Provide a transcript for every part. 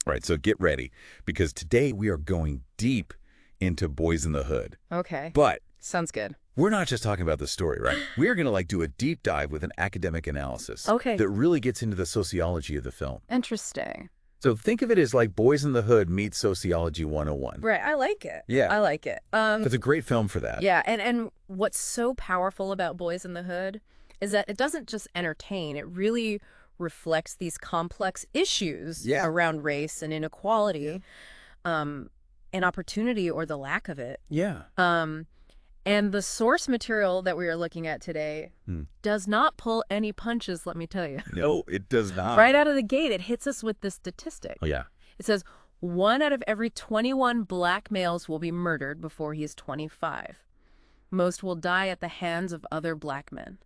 Right, so get ready, because today we are going deep into Boys in the Hood. Okay. But Sounds good. we're not just talking about the story, right? We are going to do a deep dive with an academic analysis Okay. that really gets into the sociology of the film. Interesting. So think of it as like Boys in the Hood meets Sociology 101. Right. I like it. Yeah. I like it. It's a great film for that. Yeah, and what's so powerful about Boys in the Hood is that it doesn't just entertain, it really reflects these complex issues Yeah. around race and inequality, and opportunity or the lack of it. Yeah. And the source material that we are looking at today does not pull any punches, let me tell you. No, it does not. Right out of the gate, it hits us with this statistic. Oh, yeah. It says 1 out of every 21 black males will be murdered before he is 25. Most will die at the hands of other black men.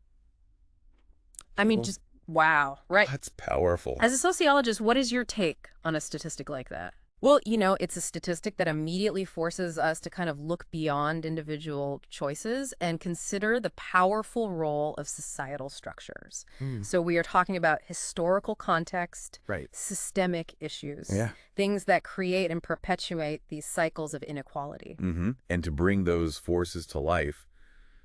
I mean, just wow, right? That's powerful. As a sociologist, what is your take on a statistic like that? Well, it's a statistic that immediately forces us to kind of look beyond individual choices and consider the powerful role of societal structures. So we are talking about historical context, Right. systemic issues, Yeah. things that create and perpetuate these cycles of inequality. And to bring those forces to life,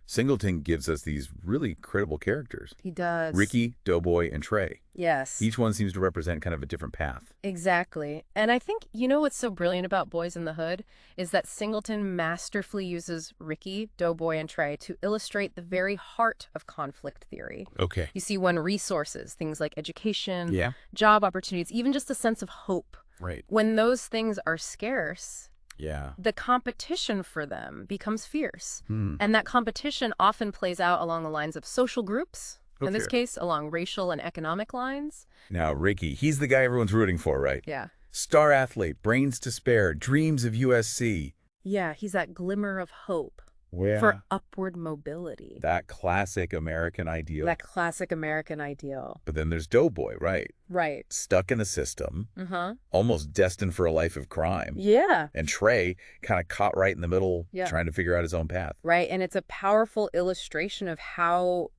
Singleton gives us these really credible characters. He does. Ricky, Doughboy, and Trey. Yes. Each one seems to represent kind of a different path. Exactly. And I think, what's so brilliant about Boys in the Hood is that Singleton masterfully uses Ricky, Doughboy, and Trey to illustrate the very heart of conflict theory. Okay. You see, when resources, things like education, Yeah. job opportunities, even just a sense of hope, Right. when those things are scarce, Yeah. the competition for them becomes fierce. Hmm. And that competition often plays out along the lines of social groups, in this Okay. case, along racial and economic lines. Now, Ricky, he's the guy everyone's rooting for, right? Yeah. Star athlete, brains to spare, dreams of USC. Yeah, he's that glimmer of hope Yeah. for upward mobility. That classic American ideal. That classic American ideal. But then there's Doughboy, right? Right. Stuck in the system, Uh-huh. almost destined for a life of crime. Yeah. And Trey kind of caught right in the middle, Yeah. trying to figure out his own path. Right. And it's a powerful illustration of how,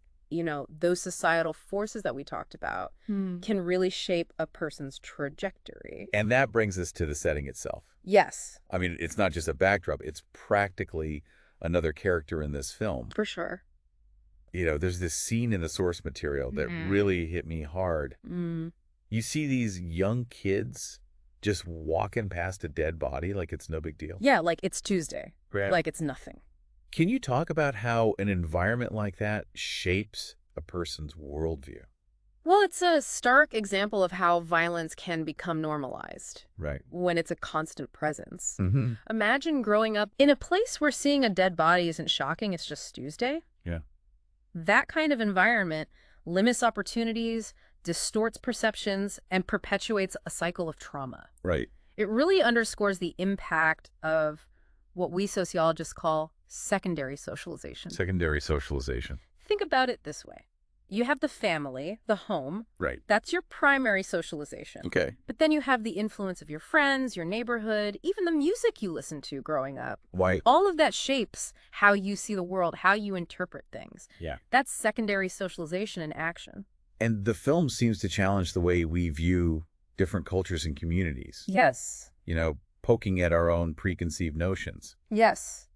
those societal forces that we talked about can really shape a person's trajectory. And that brings us to the setting itself. Yes, I mean, it's not just a backdrop. It's practically another character in this film. for sure. There's this scene in the source material that really hit me hard. You see these young kids just walking past a dead body like it's no big deal. Yeah, like it's Tuesday. Right. Like it's nothing. Can you talk about how an environment like that shapes a person's worldview? Well, it's a stark example of how violence can become normalized Right. when it's a constant presence. Mm-hmm. Imagine growing up in a place where seeing a dead body isn't shocking, it's just Tuesday. Yeah. That kind of environment limits opportunities, distorts perceptions, and perpetuates a cycle of trauma. Right. It really underscores the impact of what we sociologists call secondary socialization. Secondary socialization. Think about it this way. You have the family, the home. Right. That's your primary socialization. Okay. But then you have the influence of your friends, your neighborhood, even the music you listen to growing up. Why? All of that shapes how you see the world, how you interpret things. Yeah. That's secondary socialization in action. And the film seems to challenge the way we view different cultures and communities. Yes. Poking at our own preconceived notions. Yes.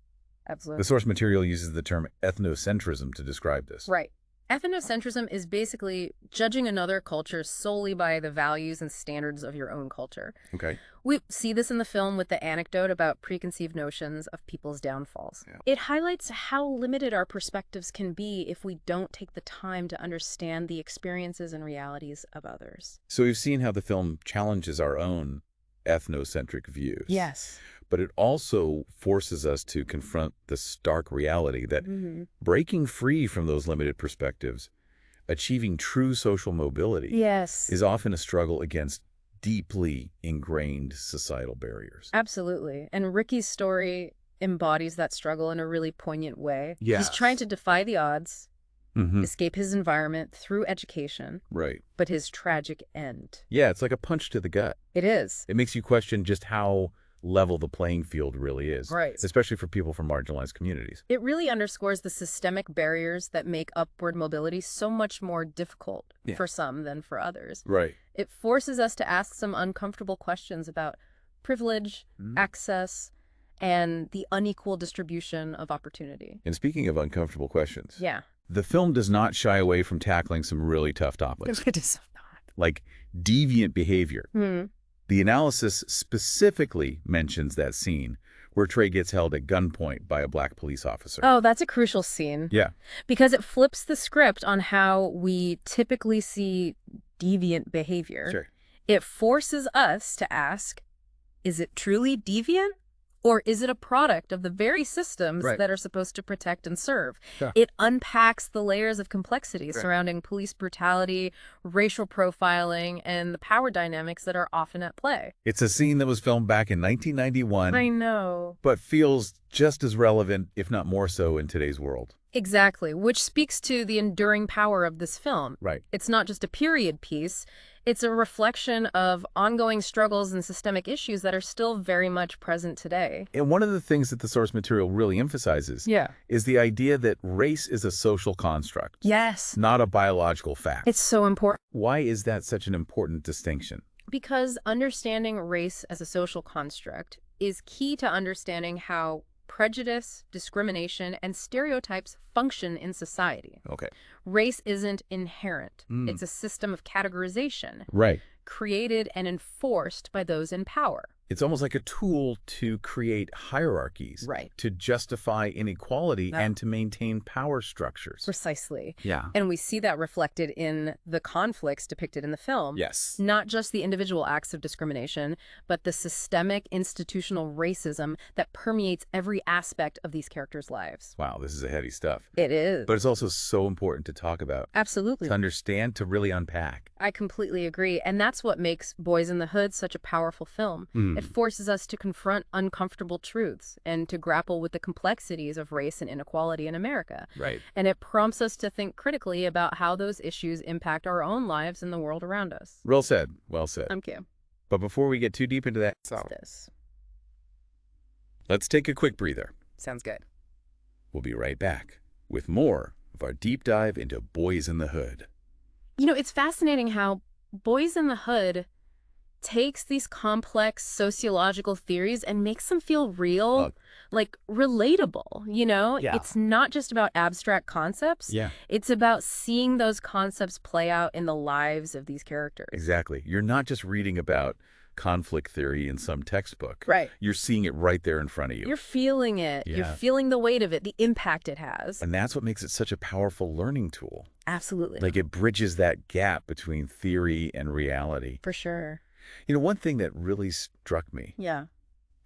The Absolutely. source material uses the term ethnocentrism to describe this. Right. Ethnocentrism is basically judging another culture solely by the values and standards of your own culture. Okay. We see this in the film with the anecdote about preconceived notions of people's downfalls. Yeah. It highlights how limited our perspectives can be if we don't take the time to understand the experiences and realities of others. So we've seen how the film challenges our own ethnocentric views. Yes. But it also forces us to confront the stark reality that breaking free from those limited perspectives, achieving true social mobility, Yes. is often a struggle against deeply ingrained societal barriers. Absolutely. And Ricky's story embodies that struggle in a really poignant way. Yes. He's trying to defy the odds, Mm-hmm. escape his environment through education, Right. but his tragic end. Yeah, it's like a punch to the gut. It is. It makes you question just how level the playing field really is. Right. Especially for people from marginalized communities. It really underscores the systemic barriers that make upward mobility so much more difficult for some than for others. Right. It forces us to ask some uncomfortable questions about privilege, access, and the unequal distribution of opportunity. And speaking of uncomfortable questions, Yeah. the film does not shy away from tackling some really tough topics, It is not. like deviant behavior. The analysis specifically mentions that scene where Trey gets held at gunpoint by a black police officer. Oh, that's a crucial scene. Yeah. Because it flips the script on how we typically see deviant behavior. Sure. It forces us to ask, is it truly deviant? Or is it a product of the very systems that are supposed to protect and serve? Yeah. It unpacks the layers of complexity surrounding police brutality, racial profiling, and the power dynamics that are often at play. It's a scene that was filmed back in 1991. I know. But feels just as relevant, if not more so, in today's world. Exactly, which speaks to the enduring power of this film. Right. It's not just a period piece. It's a reflection of ongoing struggles and systemic issues that are still very much present today. And one of the things that the source material really emphasizes Yeah. is the idea that race is a social construct. Yes. Not a biological fact. It's so important. Why is that such an important distinction? Because understanding race as a social construct is key to understanding how prejudice, discrimination, and stereotypes function in society. Okay. Race isn't inherent. It's a system of categorization. Right. Created and enforced by those in power. It's almost like a tool to create hierarchies. Right. To justify inequality and to maintain power structures. Precisely. Yeah. And we see that reflected in the conflicts depicted in the film. Yes. Not just the individual acts of discrimination, but the systemic institutional racism that permeates every aspect of these characters' lives. Wow, this is a heavy stuff. It is. But it's also so important to talk about. Absolutely. To understand, to really unpack. I completely agree. And that's what makes Boyz n the Hood such a powerful film. It forces us to confront uncomfortable truths and to grapple with the complexities of race and inequality in America. Right. And it prompts us to think critically about how those issues impact our own lives and the world around us. Well said. Well said. Thank you. But before we get too deep into that, let's take a quick breather. Sounds good. We'll be right back with more of our deep dive into Boyz n the Hood. You know, it's fascinating how Boyz n the Hood takes these complex sociological theories and makes them feel real, like relatable, you know? Yeah. It's not just about abstract concepts. Yeah. It's about seeing those concepts play out in the lives of these characters. Exactly. You're not just reading about conflict theory in some textbook. Right. You're seeing it right there in front of you. You're feeling it. Yeah. You're feeling the weight of it, the impact it has. And that's what makes it such a powerful learning tool. Absolutely. Like it bridges that gap between theory and reality. For sure. You know, one thing that really struck me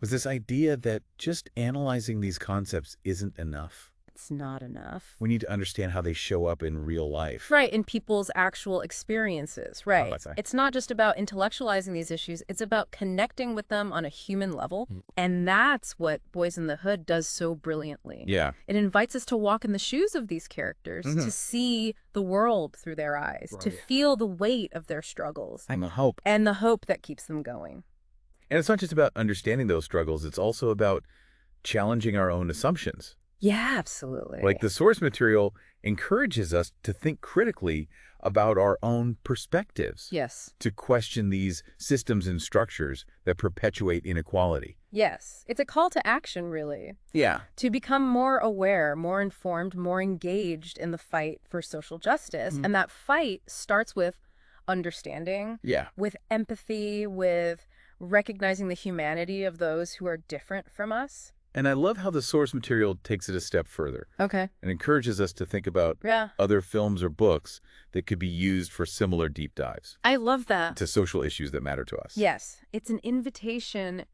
was this idea that just analyzing these concepts isn't enough. It's not enough. We need to understand how they show up in real life. Right, in people's actual experiences, right. It's not just about intellectualizing these issues, it's about connecting with them on a human level, and that's what Boyz n the Hood does so brilliantly. Yeah. It invites us to walk in the shoes of these characters, to see the world through their eyes, to feel the weight of their struggles. I'm a hope. And the hope that keeps them going. And it's not just about understanding those struggles, it's also about challenging our own assumptions. Yeah, absolutely. Like the source material encourages us to think critically about our own perspectives. Yes. To question these systems and structures that perpetuate inequality. Yes. It's a call to action, really. Yeah. To become more aware, more informed, more engaged in the fight for social justice. And that fight starts with understanding, with empathy, with recognizing the humanity of those who are different from us. And I love how the source material takes it a step further. Okay. And encourages us to think about other films or books that could be used for similar deep dives. I love that. To social issues that matter to us. Yes. It's an invitation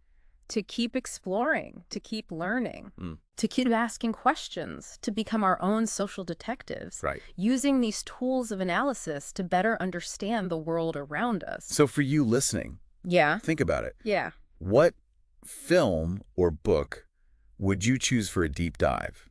to keep exploring, to keep learning, to keep asking questions, to become our own social detectives. Right. Using these tools of analysis to better understand the world around us. So for you listening, think about it. Yeah. What film or book would you choose for a deep dive?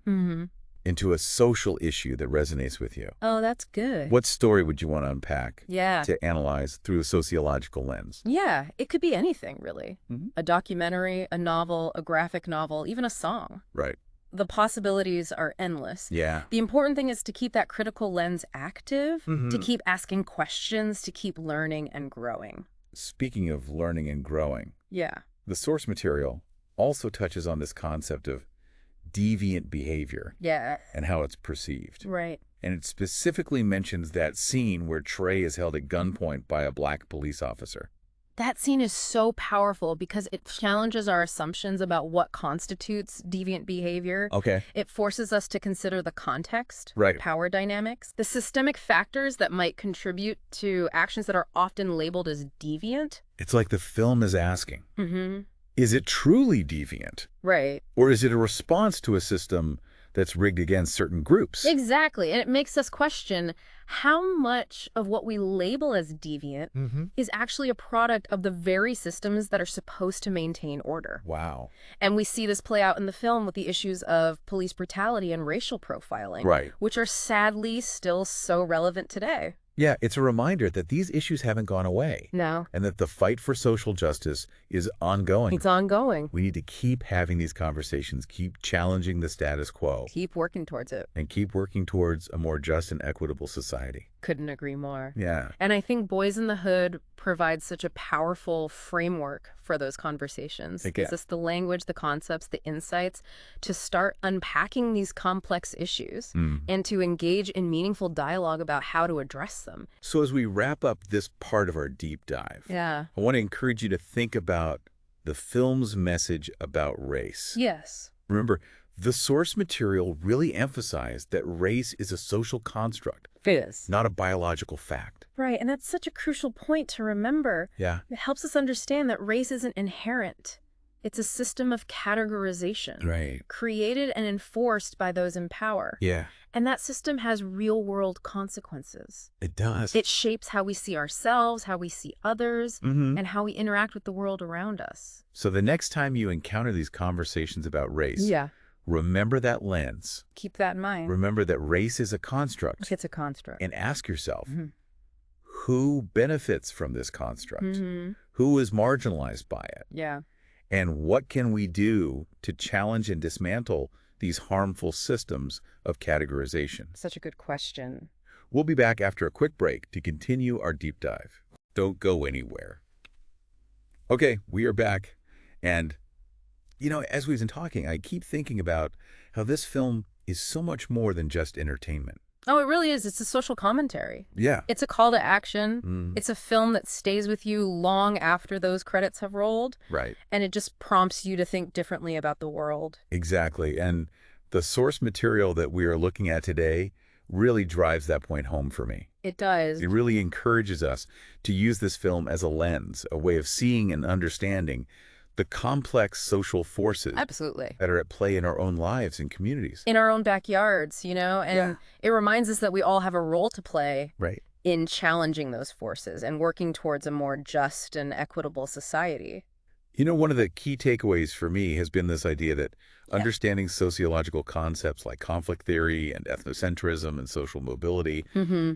into a social issue that resonates with you. Oh, that's good. What story would you want to unpack Yeah. to analyze through a sociological lens? Yeah, it could be anything, really. Mm-hmm. A documentary, a novel, a graphic novel, even a song. Right. The possibilities are endless. Yeah. The important thing is to keep that critical lens active, Mm-hmm. to keep asking questions, to keep learning and growing. Speaking of learning and growing, Yeah. the source material also touches on this concept of deviant behavior Yeah. and how it's perceived. Right. And it specifically mentions that scene where Trey is held at gunpoint by a black police officer. That scene is so powerful because it challenges our assumptions about what constitutes deviant behavior. Okay. It forces us to consider the context, Right. power dynamics, the systemic factors that might contribute to actions that are often labeled as deviant. It's like the film is asking, Mm-hmm. is it truly deviant? Right. Or is it a response to a system that's rigged against certain groups? Exactly. And it makes us question how much of what we label as deviant is actually a product of the very systems that are supposed to maintain order. Wow. And we see this play out in the film with the issues of police brutality and racial profiling, Right. which are sadly still so relevant today. Yeah, it's a reminder that these issues haven't gone away No, and that the fight for social justice is ongoing. it's ongoing. We need to keep having these conversations, keep challenging the status quo, Keep working towards it. and keep working towards a more just and equitable society. Couldn't agree more. Yeah. And I think Boyz n the Hood provides such a powerful framework for those conversations. It Gives us the language, the concepts, the insights to start unpacking these complex issues and to engage in meaningful dialogue about how to address them. So as we wrap up this part of our deep dive, Yeah. I want to encourage you to think about the film's message about race. Yes. Remember, the source material really emphasized that race is a social construct, Fizz. not a biological fact. Right, and that's such a crucial point to remember. Yeah. It helps us understand that race isn't inherent. It's a system of categorization. Right. Created and enforced by those in power. Yeah, And that system has real-world consequences. it does. It shapes how we see ourselves, how we see others, Mhm. and how we interact with the world around us. So the next time you encounter these conversations about race, Yeah. remember that lens. Keep that in mind. Remember that race is a construct. It's a construct. And ask yourself, Mhm. who benefits from this construct? Who is marginalized by it? Yeah. And what can we do to challenge and dismantle these harmful systems of categorization? Such a good question. We'll be back after a quick break to continue our deep dive. Don't go anywhere. Okay, we are back. And, you know, as we've been talking, I keep thinking about how this film is so much more than just entertainment. Oh, it really is. It's a social commentary. Yeah. It's a call to action. It's a film that stays with you long after those credits have rolled. Right. And it just prompts you to think differently about the world. Exactly. And the source material that we are looking at today really drives that point home for me. It does. It really encourages us to use this film as a lens, a way of seeing and understanding the complex social forces Absolutely. that are at play in our own lives and communities. In our own backyards, you know, and it reminds us that we all have a role to play Right. in challenging those forces and working towards a more just and equitable society. You know, one of the key takeaways for me has been this idea that understanding sociological concepts like conflict theory and ethnocentrism and social mobility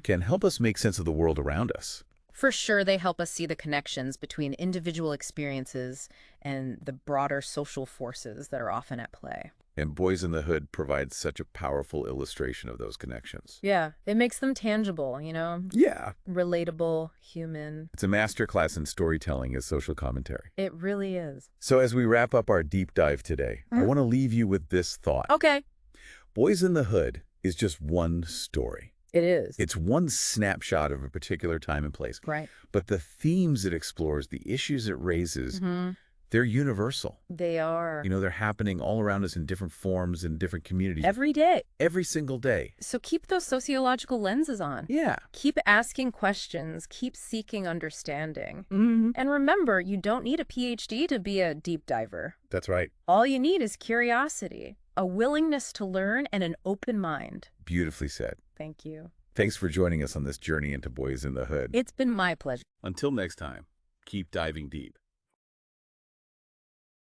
can help us make sense of the world around us. For sure, they help us see the connections between individual experiences and the broader social forces that are often at play. And Boyz n the Hood provides such a powerful illustration of those connections. Yeah, it makes them tangible, you know, Yeah. relatable, human. It's a masterclass in storytelling as social commentary. It really is. So as we wrap up our deep dive today, I want to leave you with this thought. Okay. Boyz n the Hood is just one story. It is. It's one snapshot of a particular time and place. Right. But the themes it explores, the issues it raises, they're universal. They are. You know, they're happening all around us in different forms in different communities. Every day. Every single day. So keep those sociological lenses on. Yeah. Keep asking questions. Keep seeking understanding. And remember, you don't need a PhD to be a deep diver. That's right. All you need is curiosity, a willingness to learn, and an open mind. Beautifully said. Thank you. Thanks for joining us on this journey into Boyz n the Hood. It's been my pleasure. Until next time, keep diving deep.